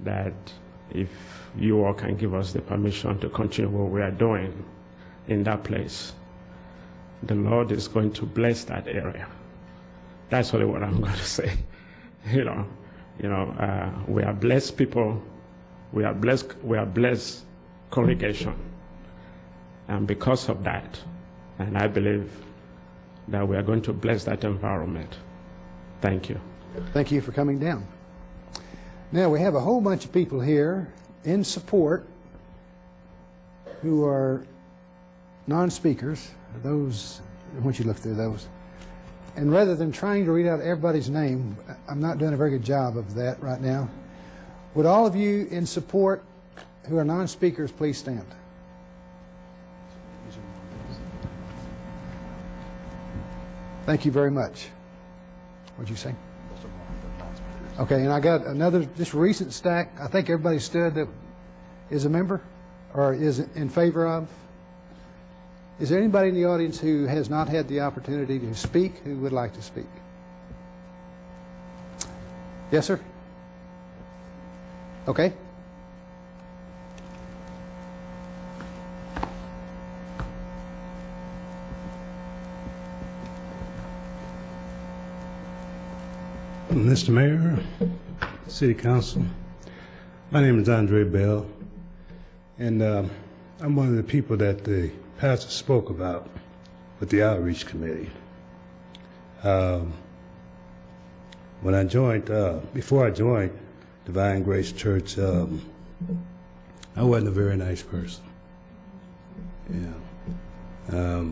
that if you all can give us the permission to continue what we are doing in that place, the Lord is going to bless that area. That's really what I'm going to say. We are blessed people. We are blessed congregation. And because of that, and I believe that we are going to bless that environment. Thank you. Thank you for coming down. Now, we have a whole bunch of people here in support who are non-speakers. Those, I want you to look through those. And rather than trying to read out everybody's name, I'm not doing a very good job of that right now. Would all of you in support who are non-speakers please stand? Thank you very much. What'd you say? Okay, and I got another just recent stack. I think everybody stood that is a member or is in favor of. Is there anybody in the audience who has not had the opportunity to speak who would like to speak? Yes, sir? Okay. Mr. Mayor, City Council, my name is Andre Bell, and I'm one of the people that the pastor spoke about with the Outreach Committee. When I joined, before I joined Divine Grace Church, I wasn't a very nice person. Yeah.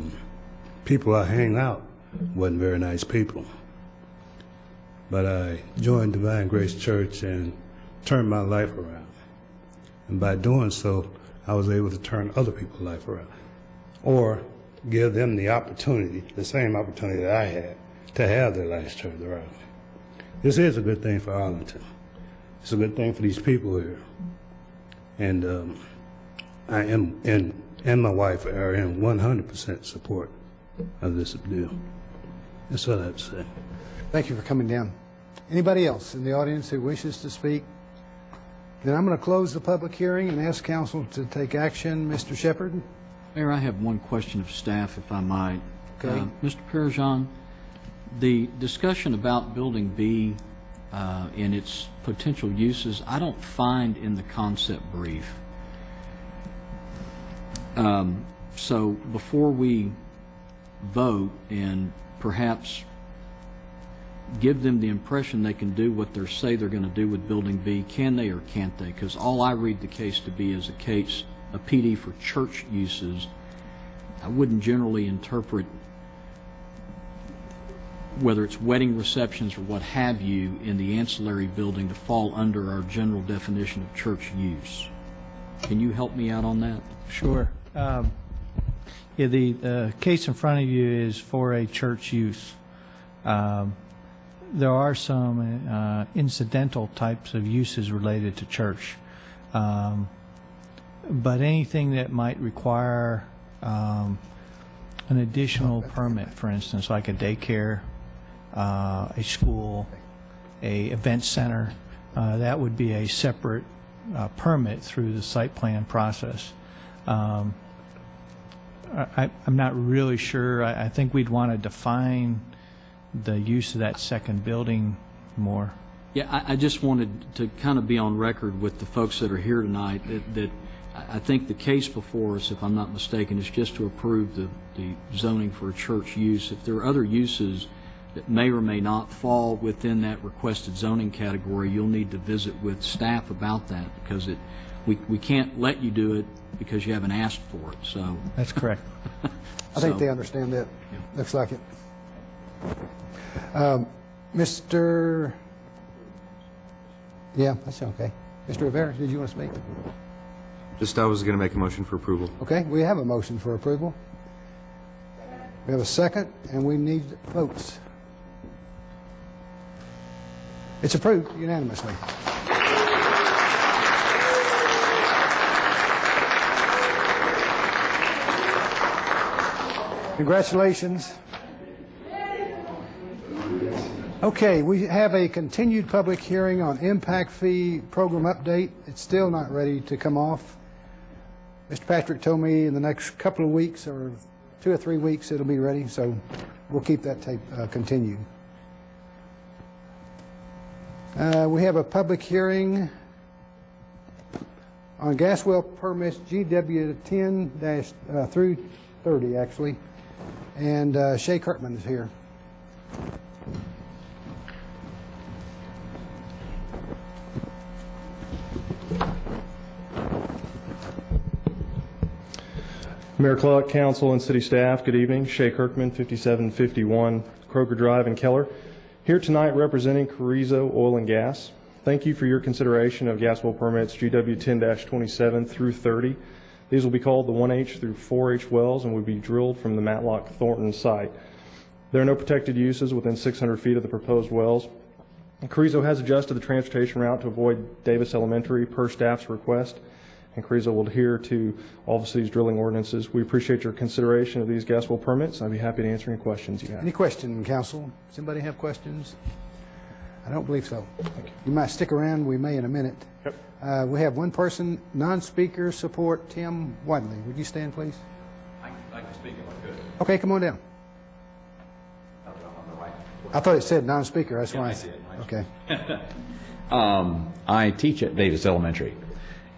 People I hang out wasn't very nice people. But I joined Divine Grace Church and turned my life around. And by doing so, I was able to turn other people's life around, or give them the opportunity, the same opportunity that I had, to have their lives turned around. This is a good thing for Arlington. It's a good thing for these people here. And I am, and my wife are in 100% support of this deal. That's what I have to say. Thank you for coming down. Anybody else in the audience who wishes to speak? Then I'm going to close the public hearing and ask council to take action. Mr. Shepherd? Mayor, I have one question of staff, if I might. Okay. Mr. Parajan, the discussion about Building B and its potential uses, I don't find in the concept brief. So before we vote and perhaps give them the impression they can do what they say they're going to do with Building B, can they or can't they? Because all I read the case to be is a PD for church uses. I wouldn't generally interpret whether it's wedding receptions or what have you in the ancillary building to fall under our general definition of church use. Can you help me out on that? Sure. Yeah, the case in front of you is for a church use. There are some incidental types of uses related to church, but anything that might require an additional permit, for instance, like a daycare, a school, a event center, that would be a separate permit through the site plan process. I'm not really sure. I think we'd want to define the use of that second building more. Yeah, I just wanted to kind of be on record with the folks that are here tonight that I think the case before us, if I'm not mistaken, is just to approve the zoning for church use. If there are other uses that may or may not fall within that requested zoning category, you'll need to visit with staff about that, because we can't let you do it because you haven't asked for it. So That's correct. I think they understand that. Yeah. Looks like it. Mr. Yeah, that's okay. Mr. Rivera, did you want to speak? I was going to make a motion for approval. Okay, we have a motion for approval. We have a second, and we need votes. It's approved unanimously. Congratulations. Okay, we have a continued public hearing on impact fee program update. It's still not ready to come off. Mr. Patrick told me in the next couple of weeks, or 2 or 3 weeks, it'll be ready, so we'll keep that tape continued. We have a public hearing on gas well permits GW 10- through 30, actually, and Shay Kirkman is here. Mayor Clark, Council, and City staff, good evening. Shay Kirkman, 5751 Kroger Drive in Keller. Here tonight representing Carrizo Oil and Gas. Thank you for your consideration of gas well permits GW 10-27 through 30. These will be called the 1H through 4H wells and will be drilled from the Matlock Thornton site. There are no protected uses within 600 feet of the proposed wells. Carrizo has adjusted the transportation route to avoid Davis Elementary per staff's request, and Carrizo will adhere to all the city's drilling ordinances. We appreciate your consideration of these gas well permits. I'd be happy to answer any questions you have. Any question, Council? Does anybody have questions? I don't believe so. You might stick around. We may in a minute. Yep. We have one person, non-speaker support, Tim Wadley. Would you stand, please? I'd like to speak if I could. Okay, come on down. On the right. I thought it said non-speaker. That's why I did. Okay. I teach at Davis Elementary.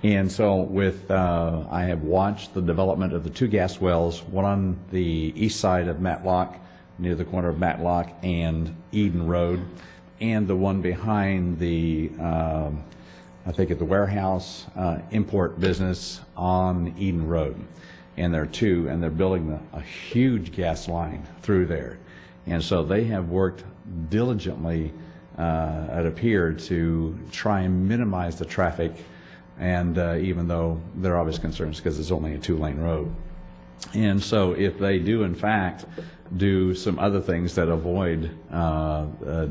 And so I have watched the development of the 2 gas wells, one on the east side of Matlock, near the corner of Matlock and Eden Road, and the one behind the, I think at the warehouse import business on Eden Road. And there are 2, and they're building a huge gas line through there. And so they have worked diligently, it appeared, to try and minimize the traffic, and even though there are obvious concerns because it's only a 2-lane road. And so if they do in fact do some other things that avoid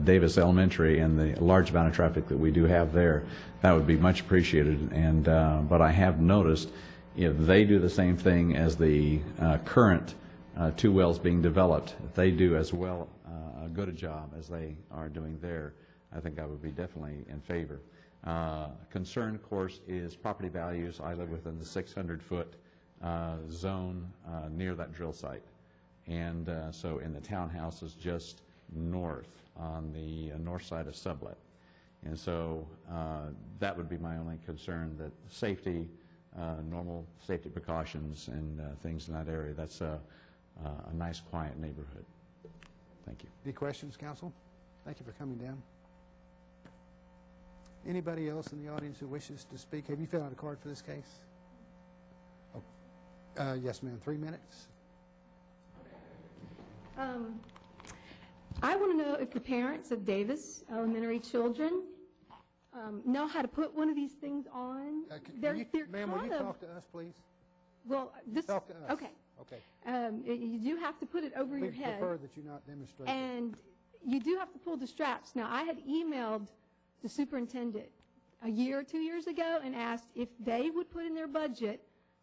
Davis Elementary and the large amount of traffic that we do have there, that would be much appreciated. And but I have noticed if they do the same thing as the current 2 wells being developed, if they do as well a good a job as they are doing there, I think I would be definitely in favor. Concern, of course, is property values. I live within the 600-foot zone near that drill site. And so in the townhouses just north on the north side of Sublet. And so that would be my only concern, that safety, normal safety precautions and things in that area. That's a nice, quiet neighborhood. Thank you. Any questions, Council? Thank you for coming down. Anybody else in the audience who wishes to speak? Have you filled out a card for this case? Oh. Yes, ma'am. 3 minutes. I want to know if the parents of Davis Elementary children know how to put one of these things on. Ma'am, will you talk to us, please? Well, this. Talk to us. Okay. Okay. You do have to put it over your head. We prefer that you not demonstrate. And you do have to pull the straps. Now, I had emailed the superintendent a year or 2 years ago and asked if they would put in their budget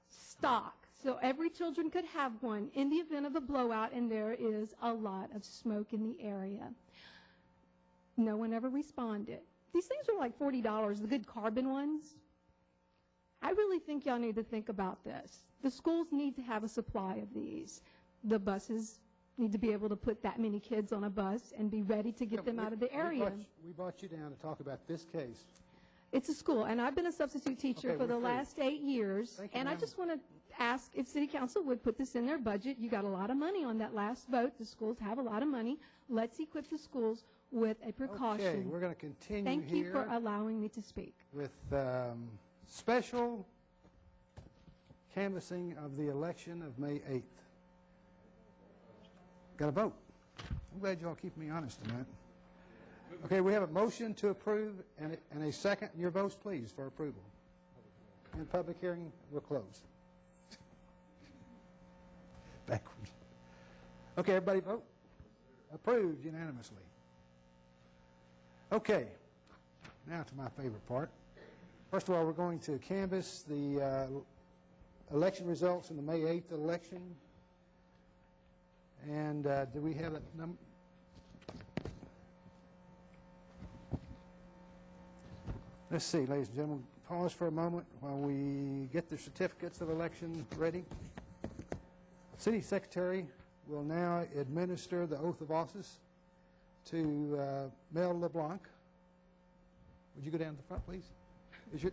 stock so every children could have one in the event of a blowout and there is a lot of smoke in the area. No one ever responded. These things are like $40, the good carbon ones. I really think y'all need to think about this. The schools need to have a supply of these. The buses need to be able to put that many kids on a bus and be ready to get them out of the area. We brought you down to talk about this case. It's a school, and I've been a substitute teacher Okay, for the we're free. last 8 years. Thank you, And I ma'am. just want to ask if City Council would put this in their budget. You got a lot of money on that last vote. The schools have a lot of money. Let's equip the schools with a precaution. Okay, we're going to continue Thank you here for allowing me to speak. with special canvassing of the election of May 8th. Got to vote. I'm glad you all keep me honest tonight. Okay, we have a motion to approve and a second. Your votes, please, for approval. And public hearing will close. Backwards. Okay, everybody vote. Approved unanimously. Okay, now to my favorite part. First of all, we're going to canvass the election results in the May 8th election. And do we have that number? Let's see, ladies and gentlemen, pause for a moment while we get the certificates of election ready. City Secretary will now administer the oath of office to Mel LeBlanc. Would you go down to the front, please? Is your...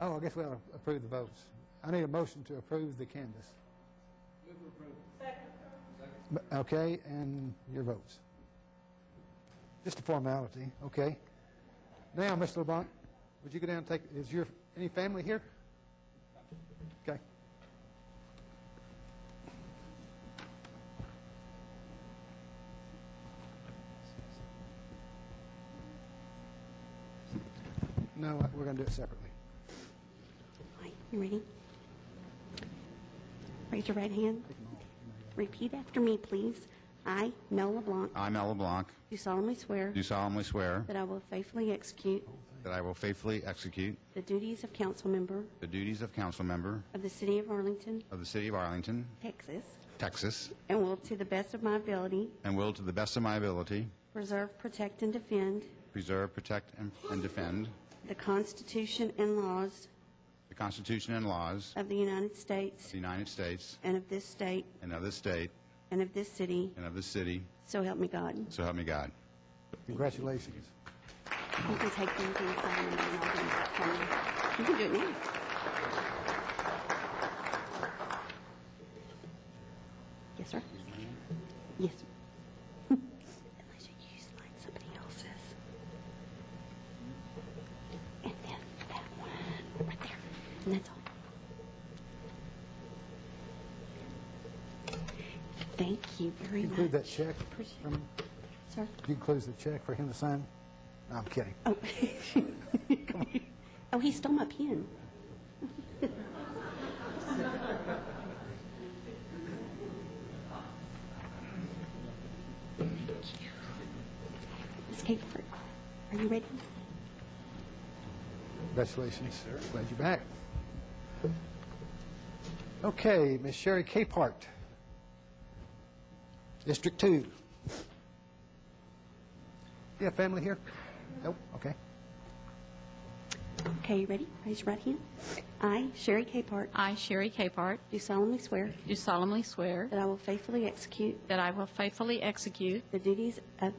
Oh, I guess we'll approve the votes. I need a motion to approve the canvass. Move to approve. Okay, and your votes. Just a formality, okay. Now, Mr. LeBlanc, would you go down and take, is your, any family here? Okay. No, we're going to do it separately. All right, you ready? Raise your right hand. Repeat after me, please. I, Mel LeBlanc, I, Mel LeBlanc, do solemnly swear do solemnly swear that I will faithfully execute that I will faithfully execute the duties of council member the duties of council member of the City of Arlington, of the City of Arlington, Texas, Texas, and will, to the best of my ability, and will, to the best of my ability, preserve, protect, and defend preserve, protect, and defend the Constitution and laws the Constitution and laws of the United States of the United States and of this state and of this state and of this city, and of this city, so help me God. so help me God. Congratulations. You can take these and sign them, and I'll do it for you. You can do it now. Yes, sir? Yes, sir. Unless you use like somebody else's. And then that one right there. And that's all. Thank you very much. Include that check Appreciate from him. Sir? You include the check for him to sign? No, I'm kidding. Oh. Oh, he stole my pen. Thank you. Miss Capert, are you ready? Congratulations. Glad you're back. Okay, Miss Sherry Capehart, District 2. Do you have family here? Nope. Okay. Okay, you ready? Raise your right hand. I, Sherry Capehart, I, Sherry Capehart, do solemnly swear do solemnly swear that I will faithfully execute that I will faithfully execute the duties of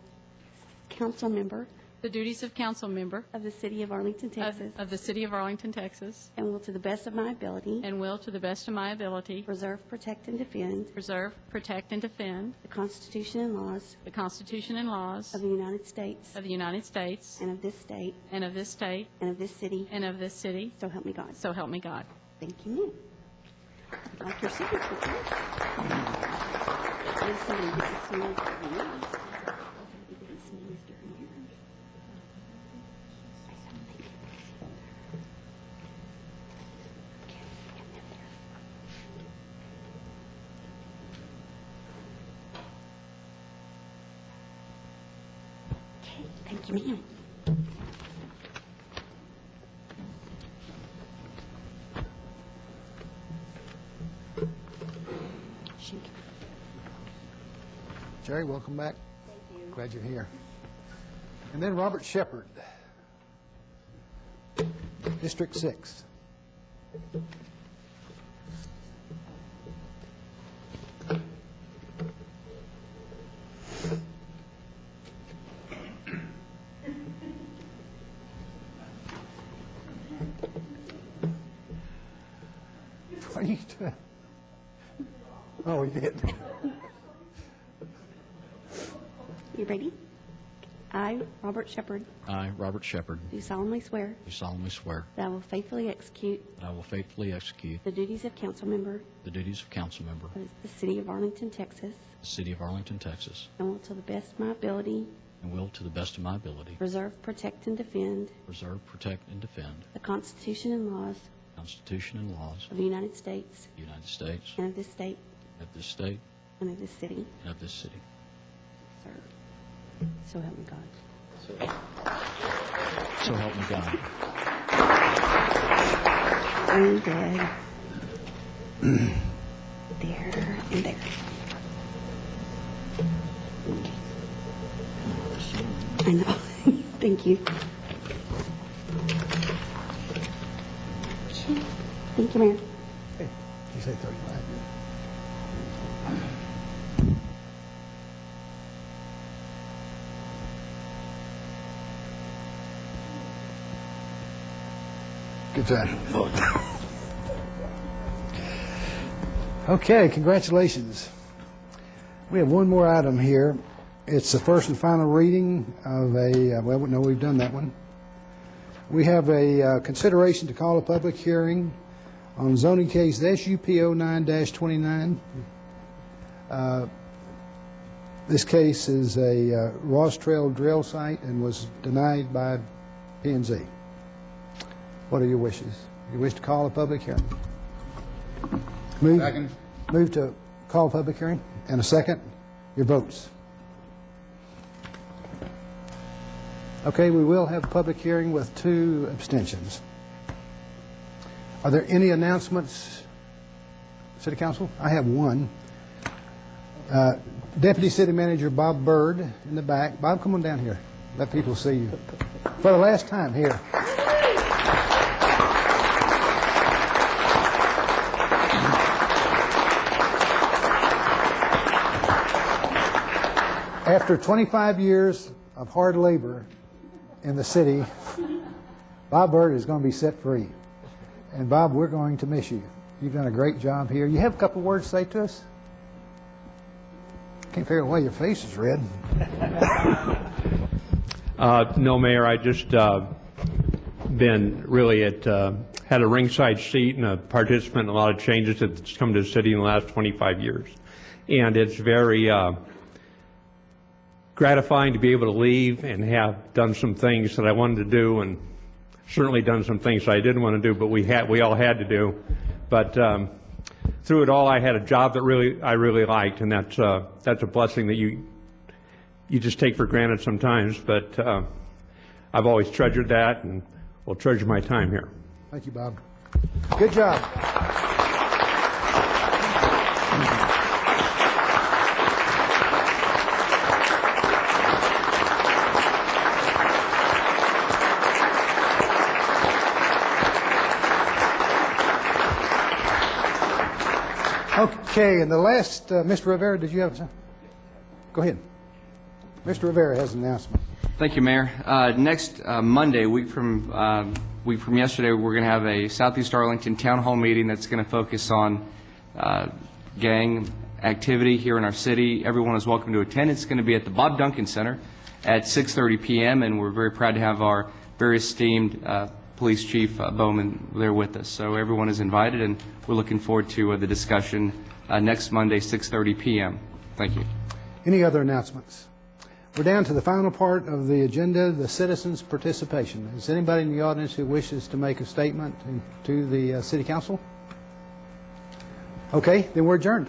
council member the duties of council member of the City of Arlington, Texas, of the City of Arlington, Texas, and will, to the best of my ability, and will, to the best of my ability, preserve, protect, and defend preserve, protect, and defend the Constitution and laws the Constitution and laws of the United States of the United States and of this state and of this state and of this city, and of this city. so help me God. So help me God. Thank you, ma'am. I'd like your signature, please. If somebody gets a sneeze during yours, you get a sneeze during yours. Okay, come in there. Okay, thank you, ma'am. Jerry, welcome back. Thank you. Glad you're here. And then Robert Shepard, District 6. changed? Oh, we did. You ready? I, Robert Shepard, I, Robert Shepard, do solemnly swear do solemnly swear that I will faithfully execute that I will faithfully execute the duties of council member the duties of council member of the city of Arlington, Texas, the city of Arlington, Texas, and will to the best of my ability and will, to the best of my ability, preserve, protect, and defend preserve, protect, and defend the Constitution and laws the Constitution and laws of the United States of the United States, and of this state of this state, and of this city. and of this city. Sir. So help me God. So help me God. I'm dead. There and there. I know. Thank you. Thank you, Mayor. Hey, you say 35. Good job. Okay, congratulations. We have one more item here. It's the first and final reading of a, well, no, we've done that one. We have a consideration to call a public hearing on zoning case SUPO 9-29. This case is a Ross Trail drill site and was denied by P&Z. What are your wishes? You wish to call a public hearing? Second. Move to call a public hearing. And a second. Your votes. Okay, we will have a public hearing with 2 abstentions. Are there any announcements, City Council? I have one. Deputy City Manager Bob Bird in the back. Bob, come on down here. Let people see you. For the last time here. After 25 years of hard labor in the city, Bob Bird is going to be set free. And Bob, we're going to miss you. You've done a great job here. You have a couple words to say to us? Can't figure out why your face is red. No, Mayor, I just been really had a ringside seat and a participant in a lot of changes that's come to the city in the last 25 years. And it's very gratifying to be able to leave and have done some things that I wanted to do, and certainly done some things I didn't want to do, but we all had to do. But through it all, I had a job that I really liked, and that's a blessing that you just take for granted sometimes. But I've always treasured that, and will treasure my time here. Thank you, Bob. Good job. Okay, and the last, Mr. Rivera, did you have something? Go ahead. Mr. Rivera has an announcement. Thank you, Mayor. Next Monday, week from yesterday, we're going to have a Southeast Arlington Town Hall meeting that's going to focus on gang activity here in our city. Everyone is welcome to attend. It's going to be at the Bob Duncan Center at 6:30 p.m., and we're very proud to have our very esteemed Police Chief Bowman there with us. So everyone is invited, and we're looking forward to the discussion next Monday, 6:30 p.m. Thank you. Any other announcements? We're down to the final part of the agenda, the citizens' participation. Is anybody in the audience who wishes to make a statement to the City Council? Okay, then we're adjourned.